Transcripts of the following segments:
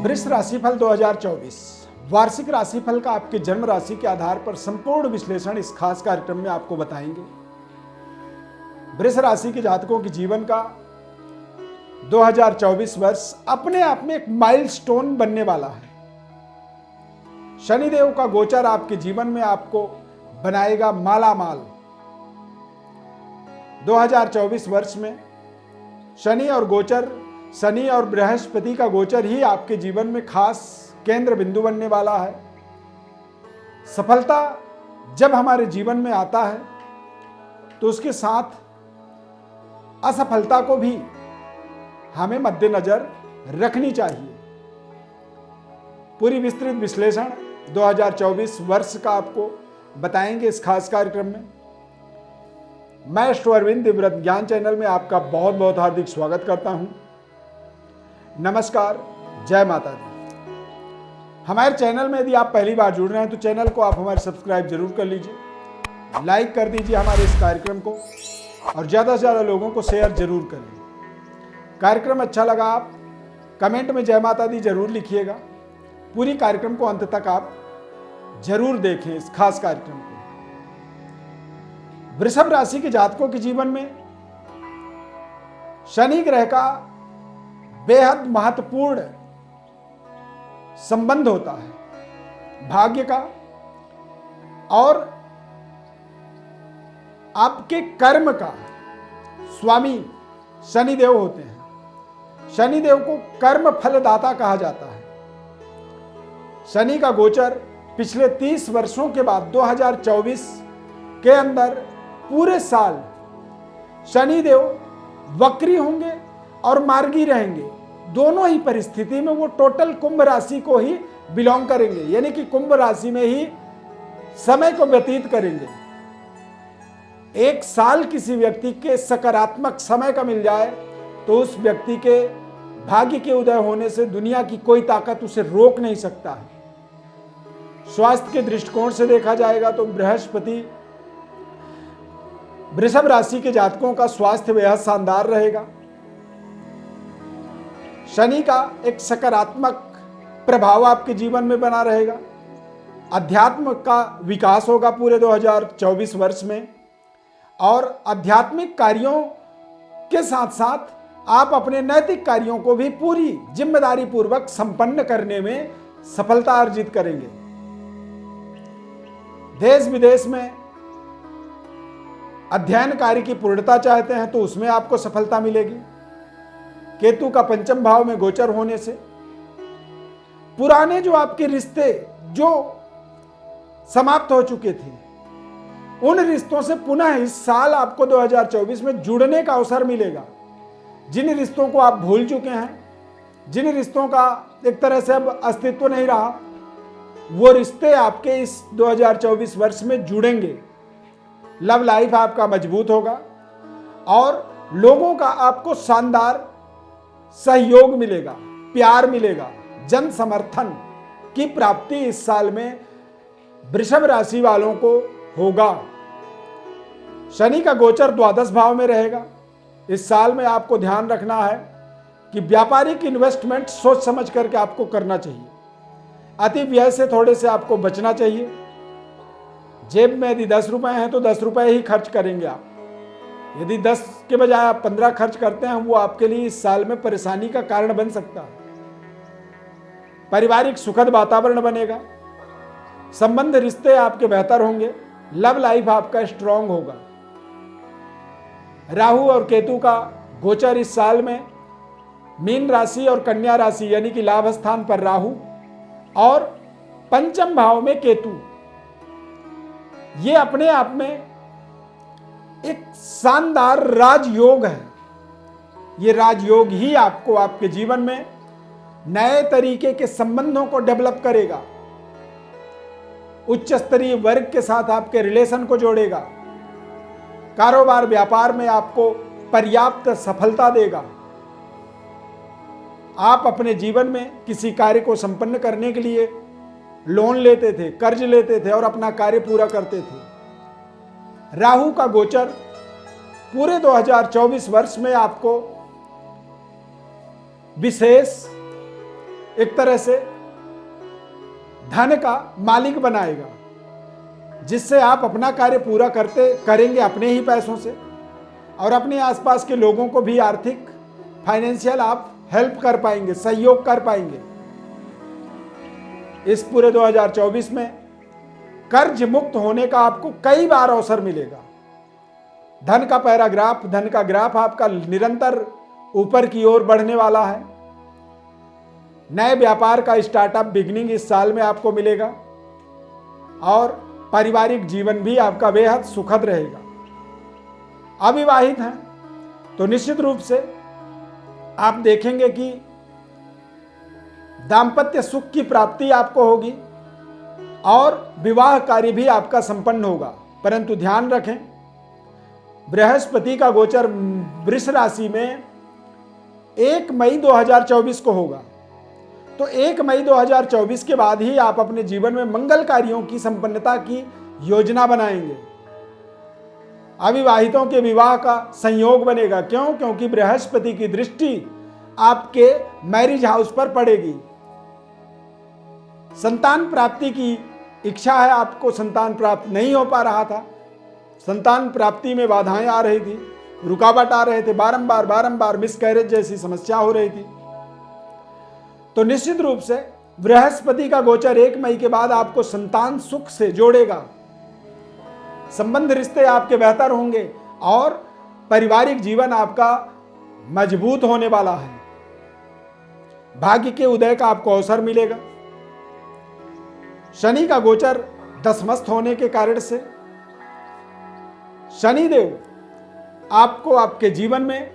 वृष राशिफल 2024 वार्षिक राशिफल का आपके जन्म राशि के आधार पर संपूर्ण विश्लेषण इस खास कार्यक्रम में आपको बताएंगे। वृष राशि के जातकों के जीवन का 2024 वर्ष अपने आप में एक माइलस्टोन बनने वाला है। शनिदेव का गोचर आपके जीवन में आपको बनाएगा मालामाल। 2024 वर्ष में शनि और बृहस्पति का गोचर ही आपके जीवन में खास केंद्र बिंदु बनने वाला है। सफलता जब हमारे जीवन में आता है तो उसके साथ असफलता को भी हमें मद्देनजर रखनी चाहिए। पूरी विस्तृत विश्लेषण 2024 वर्ष का आपको बताएंगे इस खास कार्यक्रम में। मैं अष्टो अरविंद दिव्यव्रत ज्ञान चैनल में आपका बहुत बहुत हार्दिक स्वागत करता हूं। नमस्कार, जय माता दी। हमारे चैनल में यदि आप पहली बार जुड़ रहे हैं तो चैनल को आप हमारे सब्सक्राइब जरूर कर लीजिए, लाइक कर दीजिए हमारे इस कार्यक्रम को और ज़्यादा से ज़्यादा लोगों को शेयर जरूर करें। कार्यक्रम अच्छा लगा आप कमेंट में जय माता दी जरूर लिखिएगा। पूरी कार्यक्रम को अंत तक आप जरूर देखें इस खास कार्यक्रम को। वृषभ राशि के जातकों के जीवन में शनि ग्रह का बेहद महत्वपूर्ण संबंध होता है। भाग्य का और आपके कर्म का स्वामी शनिदेव होते हैं। शनिदेव को कर्म फलदाता कहा जाता है। शनि का गोचर पिछले 30 वर्षों के बाद 2024 के अंदर पूरे साल शनिदेव वक्री होंगे और मार्गी रहेंगे। दोनों ही परिस्थिति में वो टोटल कुंभ राशि को ही बिलोंग करेंगे, यानी कि कुंभ राशि में ही समय को व्यतीत करेंगे। एक साल किसी व्यक्ति के सकारात्मक समय का मिल जाए तो उस व्यक्ति के भाग्य के उदय होने से दुनिया की कोई ताकत उसे रोक नहीं सकता है। स्वास्थ्य के दृष्टिकोण से देखा जाएगा तो बृहस्पति वृषभ राशि के जातकों का स्वास्थ्य बेहद शानदार रहेगा। शनि का एक सकारात्मक प्रभाव आपके जीवन में बना रहेगा। अध्यात्म का विकास होगा पूरे 2024 वर्ष में और आध्यात्मिक कार्यों के साथ साथ आप अपने नैतिक कार्यों को भी पूरी जिम्मेदारी पूर्वक संपन्न करने में सफलता अर्जित करेंगे। देश विदेश में अध्ययन कार्य की पूर्णता चाहते हैं तो उसमें आपको सफलता मिलेगी। केतु का पंचम भाव में गोचर होने से पुराने जो आपके रिश्ते जो समाप्त हो चुके थे उन रिश्तों से पुनः इस साल आपको 2024 में जुड़ने का अवसर मिलेगा। जिन रिश्तों को आप भूल चुके हैं, जिन रिश्तों का एक तरह से अब अस्तित्व नहीं रहा, वो रिश्ते आपके इस 2024 वर्ष में जुड़ेंगे। लव लाइफ आपका मजबूत होगा और लोगों का आपको शानदार सहयोग मिलेगा, प्यार मिलेगा, जन समर्थन की प्राप्ति इस साल में वृषभ राशि वालों को होगा। शनि का गोचर द्वादश भाव में रहेगा। इस साल में आपको ध्यान रखना है कि व्यापारिक इन्वेस्टमेंट सोच समझ करके आपको करना चाहिए। अति व्यय से थोड़े से आपको बचना चाहिए। जेब में यदि 10 रुपए हैं तो 10 रुपए ही खर्च करेंगे आप। यदि 10 के बजाय आप 15 खर्च करते हैं वो आपके लिए इस साल में परेशानी का कारण बन सकता है। पारिवारिक सुखद वातावरण बनेगा। संबंध रिश्ते आपके बेहतर होंगे। लव लाइफ आपका स्ट्रांग होगा। राहु और केतु का गोचर इस साल में मीन राशि और कन्या राशि यानी कि लाभ स्थान पर राहु और पंचम भाव में केतु, ये अपने आप में एक शानदार राजयोग है। ये राजयोग ही आपको आपके जीवन में नए तरीके के संबंधों को डेवलप करेगा, उच्च स्तरीय वर्ग के साथ आपके रिलेशन को जोड़ेगा, कारोबार व्यापार में आपको पर्याप्त सफलता देगा। आप अपने जीवन में किसी कार्य को संपन्न करने के लिए लोन लेते थे, कर्ज लेते थे और अपना कार्य पूरा करते थे। राहु का गोचर पूरे 2024 वर्ष में आपको विशेष एक तरह से धन का मालिक बनाएगा, जिससे आप अपना कार्य पूरा करेंगे अपने ही पैसों से, और अपने आसपास के लोगों को भी आर्थिक फाइनेंशियल आप हेल्प कर पाएंगे, सहयोग कर पाएंगे। इस पूरे 2024 में कर्ज मुक्त होने का आपको कई बार अवसर मिलेगा। धन का पैराग्राफ, धन का ग्राफ आपका निरंतर ऊपर की ओर बढ़ने वाला है। नए व्यापार का स्टार्टअप बिगनिंग इस साल में आपको मिलेगा, और पारिवारिक जीवन भी आपका बेहद सुखद रहेगा। अविवाहित हैं तो निश्चित रूप से आप देखेंगे कि दाम्पत्य सुख की प्राप्ति आपको होगी और विवाह कार्य भी आपका संपन्न होगा। परंतु ध्यान रखें, बृहस्पति का गोचर वृष राशि में 1 मई 2024 को होगा। तो 1 मई 2024 के बाद ही आप अपने जीवन में मंगल कार्यों की संपन्नता की योजना बनाएंगे। अविवाहितों के विवाह का संयोग बनेगा। क्यों? क्योंकि बृहस्पति की दृष्टि आपके मैरिज हाउस पर पड़ेगी। संतान प्राप्ति की इच्छा है, आपको संतान प्राप्त नहीं हो पा रहा था, संतान प्राप्ति में बाधाएं आ रही थी, रुकावट आ रहे थे, बारंबार मिसकैरेज जैसी समस्या हो रही थी। तो निश्चित रूप से बृहस्पति का गोचर 1 मई के बाद आपको संतान सुख से जोड़ेगा। संबंध रिश्ते आपके बेहतर होंगे और पारिवारिक जीवन आपका मजबूत होने वाला है। भाग्य के उदय का आपको अवसर मिलेगा। शनि का गोचर दशमस्त होने के कारण से शनिदेव आपको आपके जीवन में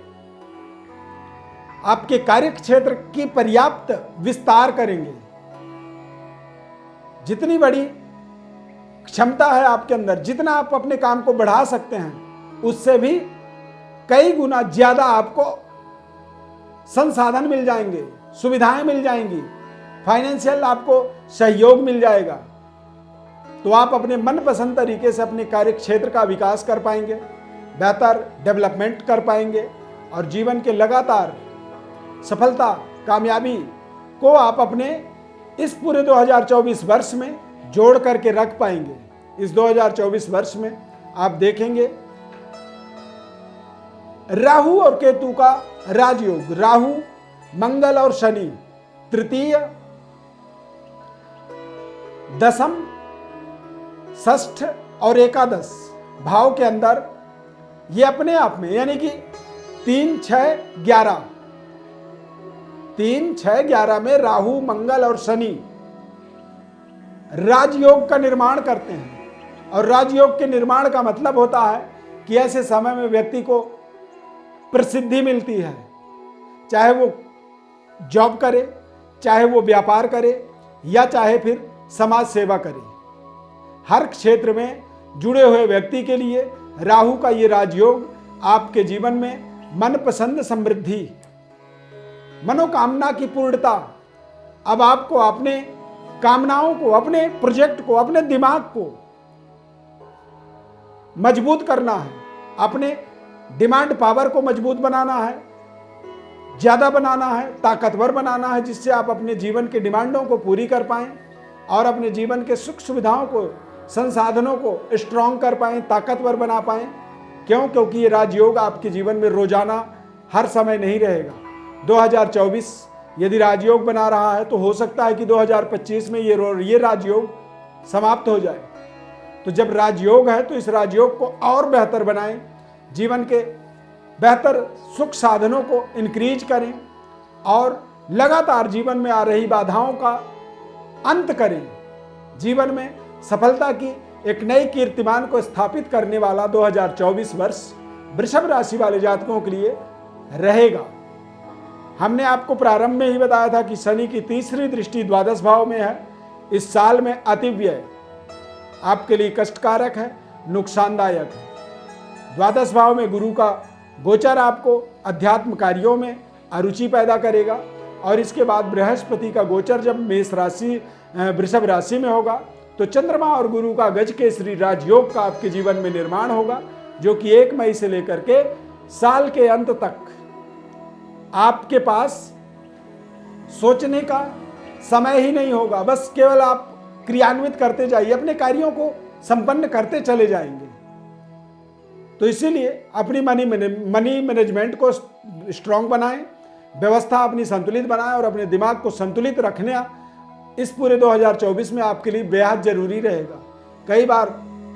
आपके कार्य क्षेत्र की पर्याप्त विस्तार करेंगे। जितनी बड़ी क्षमता है आपके अंदर, जितना आप अपने काम को बढ़ा सकते हैं, उससे भी कई गुना ज्यादा आपको संसाधन मिल जाएंगे, सुविधाएं मिल जाएंगी, फाइनेंशियल आपको सहयोग मिल जाएगा। तो आप अपने मनपसंद तरीके से अपने कार्य क्षेत्र का विकास कर पाएंगे, बेहतर डेवलपमेंट कर पाएंगे और जीवन के लगातार सफलता, कामयाबी को आप अपने इस पूरे 2024 वर्ष में जोड़ करके रख पाएंगे। इस 2024 वर्ष में आप देखेंगे राहु और केतु का राजयोग, राहु, मंगल और शनि तृतीय, दशम, षष्ठ और एकादश भाव के अंदर ये अपने आप में, यानी कि 3, 6, 11, 3, 6, 11 में राहु, मंगल और शनि राजयोग का निर्माण करते हैं। और राजयोग के निर्माण का मतलब होता है कि ऐसे समय में व्यक्ति को प्रसिद्धि मिलती है, चाहे वो जॉब करे, चाहे वो व्यापार करे या चाहे फिर समाज सेवा करे। हर क्षेत्र में जुड़े हुए व्यक्ति के लिए राहु का ये राजयोग आपके जीवन में मनपसंद समृद्धि, मनोकामना की पूर्णता। अब आपको अपने कामनाओं को, अपने प्रोजेक्ट को, अपने दिमाग को मजबूत करना है, अपने डिमांड पावर को मजबूत बनाना है, ज्यादा बनाना है, ताकतवर बनाना है, जिससे आप अपने जीवन के डिमांडों को पूरी कर पाएं और अपने जीवन के सुख सुविधाओं को, संसाधनों को स्ट्रॉन्ग कर पाएं, ताकतवर बना पाएं। क्यों? क्योंकि ये राजयोग आपके जीवन में रोजाना हर समय नहीं रहेगा। 2024 यदि राजयोग बना रहा है तो हो सकता है कि 2025 में ये राजयोग समाप्त हो जाए। तो जब राजयोग है तो इस राजयोग को और बेहतर बनाएं, जीवन के बेहतर सुख साधनों को इंक्रीज करें और लगातार जीवन में आ रही बाधाओं का अंत करें। जीवन में सफलता की एक नई कीर्तिमान को स्थापित करने वाला 2024 वर्ष वृषभ राशि वाले जातकों के लिए रहेगा। हमने आपको प्रारंभ में ही बताया था कि शनि की तीसरी दृष्टि द्वादश भाव में है। इस साल में अतिव्यय आपके लिए कष्टकारक है, नुकसानदायक है। द्वादश भाव में गुरु का गोचर आपको अध्यात्म कार्यों में अरुचि पैदा करेगा और इसके बाद बृहस्पति का गोचर जब मेष राशि वृषभ राशि में होगा तो चंद्रमा और गुरु का गज केसरी राजयोग का आपके जीवन में निर्माण होगा, जो कि 1 मई से लेकर के साल के अंत तक आपके पास सोचने का, समय ही नहीं होगा, बस केवल आप क्रियान्वित करते जाइए, अपने कार्यों को संपन्न करते चले जाएंगे। तो इसीलिए अपनी मनी मैनेजमेंट को स्ट्रांग बनाएं, व्यवस्था अपनी संतुलित बनाएं और अपने दिमाग को संतुलित रखना इस पूरे 2024 में आपके लिए बेहद जरूरी रहेगा। कई बार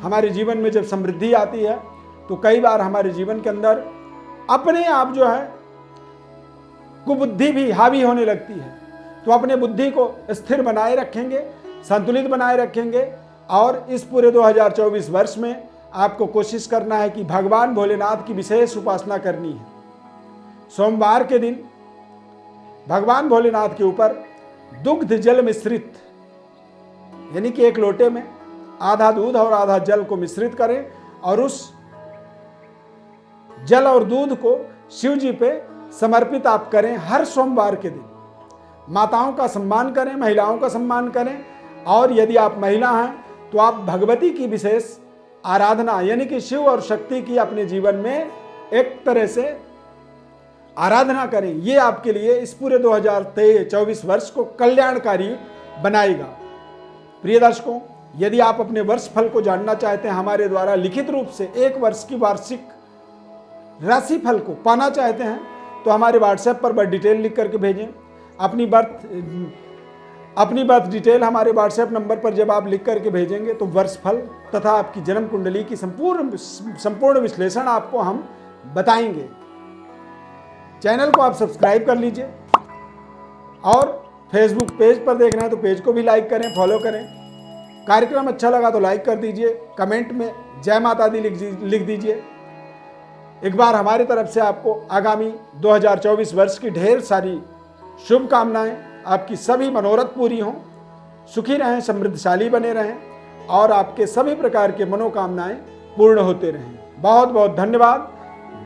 हमारे जीवन में जब समृद्धि आती है तो कई बार हमारे जीवन के अंदर अपने आप जो है कुबुद्धि भी हावी होने लगती है। तो अपने बुद्धि को स्थिर बनाए रखेंगे, संतुलित बनाए रखेंगे और इस पूरे 2024 वर्ष में आपको कोशिश करना है कि भगवान भोलेनाथ की विशेष उपासना करनी है। सोमवार के दिन भगवान भोलेनाथ के ऊपर दुग्ध जल मिश्रित, यानी कि एक लोटे में आधा दूध और आधा जल को मिश्रित करें और उस जल और दूध को शिव जी पे समर्पित आप करें। हर सोमवार के दिन माताओं का सम्मान करें, महिलाओं का सम्मान करें और यदि आप महिला हैं तो आप भगवती की विशेष आराधना यानी कि शिव और शक्ति की अपने जीवन में एक तरह से आराधना करें। ये आपके लिए इस पूरे 2024 वर्ष को कल्याणकारी बनाएगा। प्रिय दर्शकों, यदि आप अपने वर्ष फल को जानना चाहते हैं, हमारे द्वारा लिखित रूप से एक वर्ष की वार्षिक राशि फल को पाना चाहते हैं तो हमारे व्हाट्सएप पर बर्थ डिटेल लिख करके भेजें। अपनी बर्थ डिटेल हमारे व्हाट्सएप नंबर पर जब आप लिख करके भेजेंगे तो वर्ष फल तथा आपकी जन्म कुंडली की संपूर्ण विश्लेषण आपको हम बताएंगे। चैनल को आप सब्सक्राइब कर लीजिए और फेसबुक पेज पर देख रहे हैं तो पेज को भी लाइक करें, फॉलो करें। कार्यक्रम अच्छा लगा तो लाइक कर दीजिए, कमेंट में जय माता दी लिख दीजिए। एक बार हमारी तरफ से आपको आगामी 2024 वर्ष की ढेर सारी शुभकामनाएं। आपकी सभी मनोरथ पूरी हों, सुखी रहें, समृद्धशाली बने रहें और आपके सभी प्रकार के मनोकामनाएं पूर्ण होते रहें। बहुत बहुत धन्यवाद।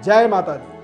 जय माता दी।